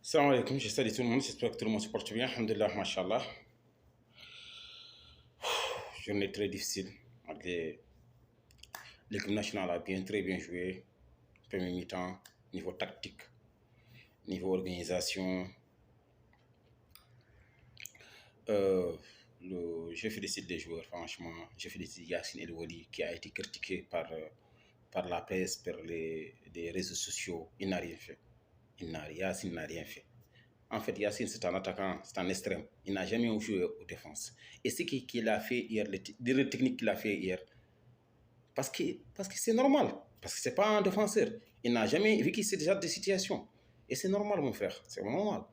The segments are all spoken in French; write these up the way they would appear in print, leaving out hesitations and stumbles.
Salam alaikum, je salue tout le monde, j'espère que tout le monde se porte bien. Alhamdulillah, mashallah. Journée très difficile. Malgré l'équipe nationale a très bien joué. Premier mi-temps, niveau tactique, niveau organisation. Euh, je félicite les joueurs, franchement. Je félicite Yassine El Wali qui a été critiqué par la presse, par les réseaux sociaux. Il n'a rien fait. Yassine n'a rien fait. En fait, Yassine, c'est un attaquant, c'est un extrême. Il n'a jamais joué aux défenses. Et ce qu'il a fait hier, les techniques qu'il a fait hier, parce que c'est normal. Parce que ce n'est pas un défenseur. Il n'a jamais vécu ce genre de situation. Et c'est normal, mon frère. C'est normal.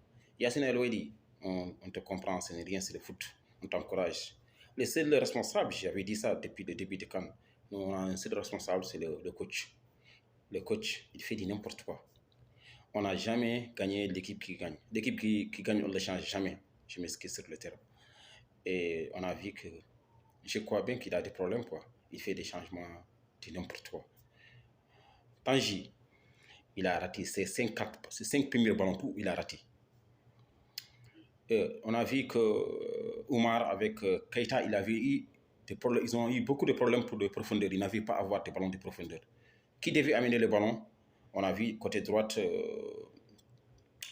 Yassine Elouedi, on te comprend, ce n'est rien, c'est le foot. On t'encourage. Le seul responsable, j'avais dit ça depuis le début de Cannes, nous, on a un seul responsable, c'est le coach. Le coach, il fait du n'importe quoi. On n'a jamais gagné l'équipe qui gagne. L'équipe qui gagne, on ne le change jamais. Je m'excuse sur le terrain. Et on a vu que, je crois bien qu'il a des problèmes, quoi. Il fait des changements de n'importe quoi. Tangi, il a raté ses 5 premiers ballons, tout, il a raté. On a vu que Oumar avec Keita, ils ont eu beaucoup de problèmes pour de profondeur. Ils n'avaient pas à avoir des ballons de profondeur. Qui devait amener le ballon? On a vu côté droite,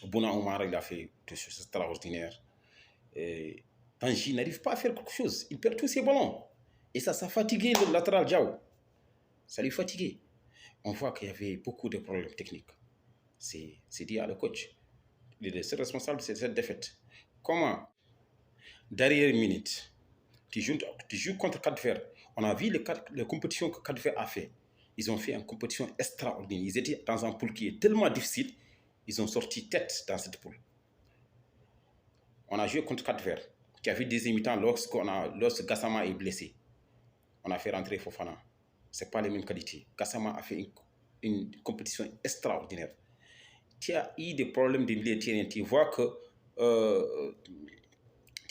Bouna Oumar, il a fait des choses extraordinaires. Tangi n'arrive pas à faire quelque chose. Il perd tous ses ballons. Et ça fatigué le latéral Diao. Ça lui fatiguait. On voit qu'il y avait beaucoup de problèmes techniques. C'est dit à le coach. Il est responsable de cette défaite. Comment, derrière une minute, tu joues contre Cap-Vert. On a vu les compétitions que Cap-Vert a fait. Ils ont fait une compétition extraordinaire. Ils étaient dans un pool qui est tellement difficile. Ils ont sorti tête dans cette poule. On a joué contre Cap-Vert, qui a fait des imitants lorsque Gassama est blessé. On a fait rentrer Fofana. Ce n'est pas les mêmes qualités. Gassama a fait une compétition extraordinaire. Tu as eu des problèmes de milieu de terrain. Tu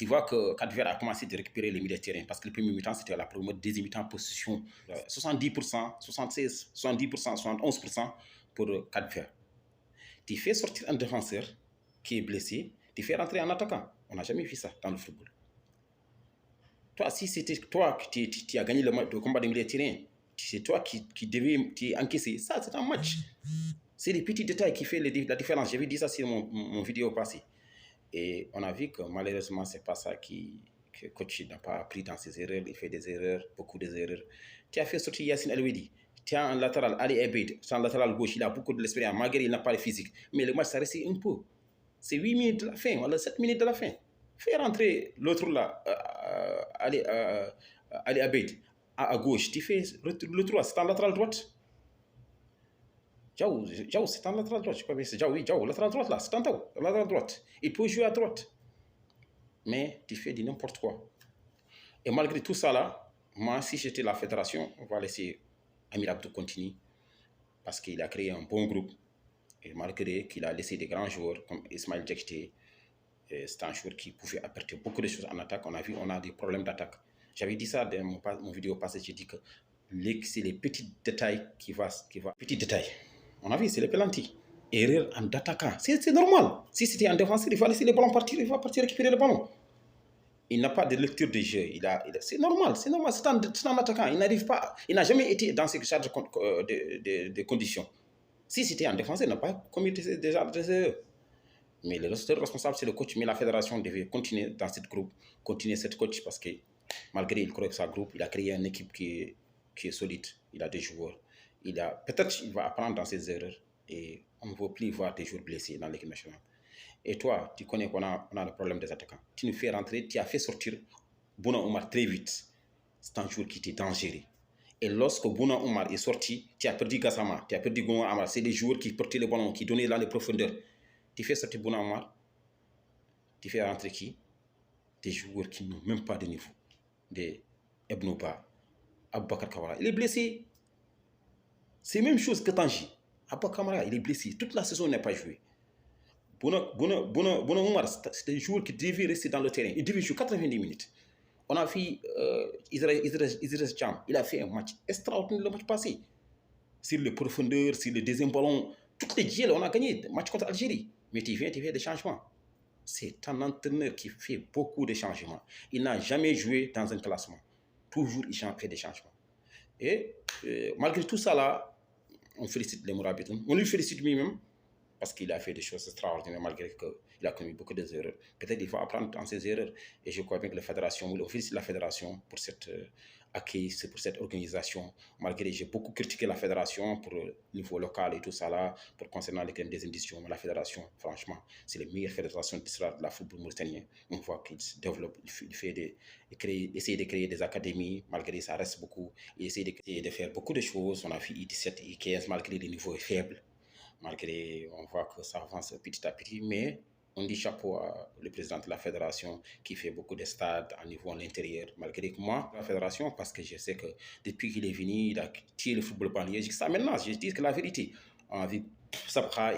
vois que Cap-Vert a commencé de récupérer les milieux de terrain parce que le premier mi-temps, c'était la première, deuxième mi-temps position 70%, 76%, 70%, 71% pour Cap-Vert. Tu fais sortir un défenseur qui est blessé, tu fais rentrer un attaquant. On n'a jamais vu ça dans le football. Toi, si c'était toi qui as gagné le combat de milieu de terrain, c'est toi qui devais encaisser. Ça, c'est un match. C'est les petits détails qui font la différence. J'avais dit ça sur mon vidéo passée. Et on a vu que malheureusement, ce n'est pas ça que le coach n'a pas appris dans ses erreurs. Il fait des erreurs, beaucoup d'erreurs. Tu as fait sortir Yassine Elouidi. Tu as un latéral, Ali Ebeid, c'est un latéral gauche. Il a beaucoup de l'expérience. Malgré il n'a pas le physique. Mais le match, ça restait un peu. C'est 8 minutes de la fin, voilà, 7 minutes de la fin. Fais rentrer l'autre là, Ali Abeid, à gauche. Tu fais le 3, c'est en latéral droite. Diao, c'est en latéral droite. Je crois que c'est Diao, latéral droite là, c'est en latéral droite. Il peut jouer à droite. Mais tu fais du n'importe quoi. Et malgré tout ça là, moi, si j'étais la fédération, on va laisser Amir Abdou continuer. Parce qu'il a créé un bon groupe. Et malgré qu'il a laissé des grands joueurs comme Ismaël Djekté, c'est un joueur qui pouvait apporter beaucoup de choses en attaque. On a vu, on a des problèmes d'attaque. J'avais dit ça dans mon vidéo passée, j'ai dit que c'est les petits détails qui vont. Petits détails. On a vu, c'est les pelantis. Erreur en attaquant. C'est normal. Si c'était un défenseur, il va laisser le ballon partir, il va partir récupérer le ballon. Il n'a pas de lecture de jeu. C'est normal, c'est un attaquant. Il n'a jamais été dans ce genre de conditions. Si c'était un défenseur, il n'a pas commis déjà des erreurs. Mais le seul responsable, c'est le coach. Mais la fédération devait continuer dans cette groupe, continuer cette coach parce que malgré il croit sa groupe, il a créé une équipe qui est solide. Il a des joueurs. Peut-être qu'il va apprendre dans ses erreurs et on ne veut plus voir des joueurs blessés dans l'équipe nationale. Et toi, tu connais qu'on a le problème des attaquants. Tu nous fais rentrer, tu as fait sortir Bouna Oumar très vite. C'est un joueur qui était dangereux. Et lorsque Bouna Oumar est sorti, tu as perdu Gassama, tu as perdu Bouna Oumar. C'est des joueurs qui portaient le ballon, qui donnaient là les profondeurs. Tu fais sortir Bouna Oumar, tu fais rentrer qui? Des joueurs qui n'ont même pas de niveau. Des Ebnouba, Aboubakar Kamara. Il est blessé. C'est la même chose que Tangi. Aboubakar Kamara, il est blessé. Toute la saison, il n'a pas joué. Bouna Oumar, c'est un joueur qui devait rester dans le terrain. Il devait jouer 90 minutes. On a vu Idriss Jam. Il a fait un match extraordinaire le match passé. Sur les profondeurs, sur le deuxième ballon. Toutes les duels, on a gagné le match contre l'Algérie. mais tu viens, tu fais des changements. C'est un entraîneur qui fait beaucoup de changements. Il n'a jamais joué dans un classement. Toujours, il fait des changements. Et malgré tout ça, là, on félicite les Mourabitoun. On lui félicite lui-même parce qu'il a fait des choses extraordinaires malgré qu'il a commis beaucoup d'erreurs. Peut-être qu'il faut apprendre dans ses erreurs. Et je crois bien que la fédération, on félicite la fédération pour cette accueil, pour cette organisation. Malgré que j'ai beaucoup critiqué la fédération pour le niveau local et tout ça là, pour concernant les crimes des éditions. Mais la fédération, franchement, c'est la meilleure fédération de la football mauritanien. On voit qu'il se développe, essaye de créer des académies, malgré ça reste beaucoup. Il essaie de faire beaucoup de choses. On a fait I17, I15, malgré les niveaux faibles. Malgré, on voit que ça avance petit à petit, mais on dit chapeau à le président de la fédération qui fait beaucoup de stades à niveau à l'intérieur. Malgré que moi, la fédération, parce que je sais que depuis qu'il est venu, il a tiré le football banlieue. Je dis ça maintenant, je dis que la vérité, on a vu Sabra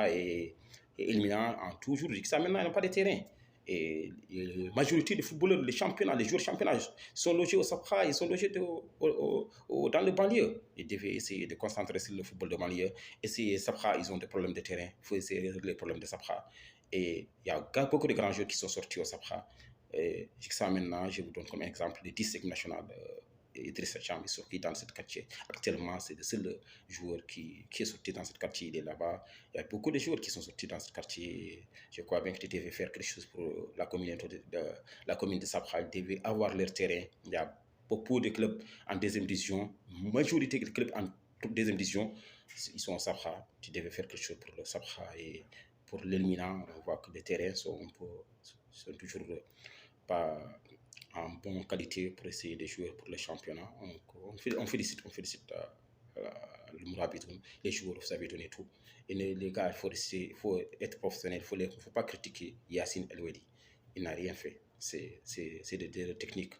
et Elmina en toujours, je dis que ça maintenant, ils n'ont pas de terrain. Et la majorité des footballeurs, les championnats, les joueurs championnats sont logés au Sapra, ils sont logés dans le banlieue. Ils devaient essayer de concentrer sur le football de banlieue. Et si Sapra, ils ont des problèmes de terrain, il faut essayer de régler les problèmes de Sapra. Et il y a beaucoup de grands joueurs qui sont sortis au Sapra. Et ça maintenant, je vous donne comme exemple les 10 équipes nationales. Idrissa Cham est sorti dans cette quartier. Actuellement, c'est le seul joueur qui est sorti dans cette quartier. Il est là-bas. Il y a beaucoup de joueurs qui sont sortis dans ce quartier. Je crois bien que tu devais faire quelque chose pour la communauté la commune de Sabra. Ils devaient avoir leur terrain. Il y a beaucoup de clubs en deuxième division. Majorité des clubs en deuxième division, ils sont au Sabra. Tu devais faire quelque chose pour le Sabra et pour l'éliminant. On voit que les terrains sont toujours pas en bonne qualité pour essayer de jouer pour le championnat. On félicite le Mourabitoun, les joueurs, vous avez donné tout. Et les gars, il faut être professionnel, il ne faut pas critiquer Yacine Elouedi. Il n'a rien fait. C'est des techniques.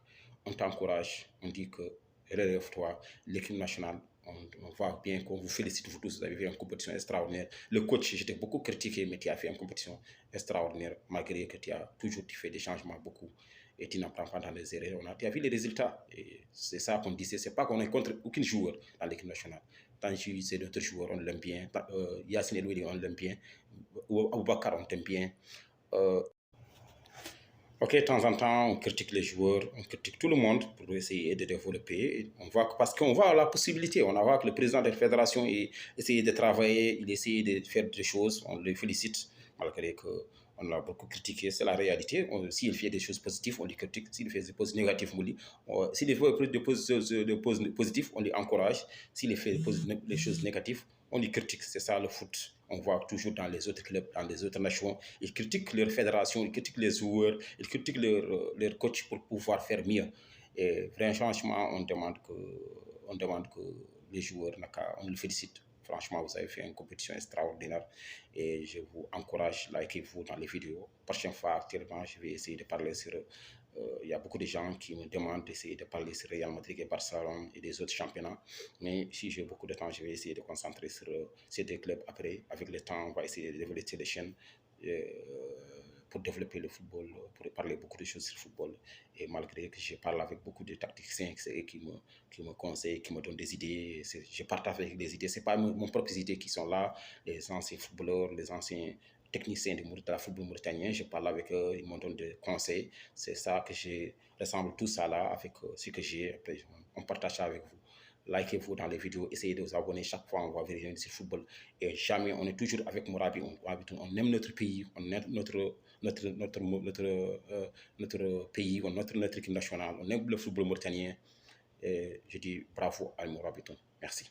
On t'encourage, on dit que relève-toi, l'équipe nationale. On voit bien qu'on vous félicite, vous tous, vous avez fait une compétition extraordinaire. Le coach, j'étais beaucoup critiqué, mais tu as fait une compétition extraordinaire, malgré que tu as toujours fait des changements beaucoup et tu n'apprends pas dans les erreurs. Tu as vu les résultats. Et c'est ça qu'on disait. Ce n'est pas qu'on est contre aucun joueur dans l'équipe nationale. Tanji, c'est notre joueur, on l'aime bien. Yacine Elouidi, on l'aime bien. Aboubakar, on t'aime bien. Ok, de temps en temps, on critique les joueurs, on critique tout le monde pour essayer de développer. On voit parce qu'on voit la possibilité. On voit que le président de la fédération essaye de travailler, il essaye de faire des choses. On le félicite, malgré qu'on l'a beaucoup critiqué. C'est la réalité. S'il fait des choses positives, on les critique. S'il fait des choses négatives, s'il fait des choses positives, on les encourage. S'il fait des choses négatives, on les critique. C'est ça le foot. On voit toujours dans les autres clubs, dans les autres nations, ils critiquent leur fédération, ils critiquent les joueurs, ils critiquent leur coach pour pouvoir faire mieux. Et franchement, on demande que les joueurs, on les félicite. Franchement, vous avez fait une compétition extraordinaire et je vous encourage, likez-vous dans les vidéos. Prochaine fois, actuellement, je vais essayer de parler sur... Il y a beaucoup de gens qui me demandent d'essayer de parler sur Real Madrid et Barcelone et des autres championnats. Mais si j'ai beaucoup de temps, je vais essayer de concentrer sur ces deux clubs. Après, avec le temps, on va essayer de développer les chaînes pour développer le football, pour parler beaucoup de choses sur le football. Et malgré que je parle avec beaucoup de tacticiens qui me conseillent, qui me donnent des idées, je partage avec des idées. Ce n'est pas mon propres idées qui sont là, les anciens footballeurs, les anciens techniciens de la football mauritanien, je parle avec eux, ils m'ont donné des conseils. C'est ça que je ressemble tout ça là avec ce que j'ai. On partage ça avec vous. Likez-vous dans les vidéos, essayez de vous abonner. Chaque fois, on va vérifier sur le football. Et jamais, on est toujours avec Mourabi. On aime notre pays, on aime notre pays, on aime notre équipe nationale, on aime le football mauritanien. Et je dis bravo à Mourabi. Merci.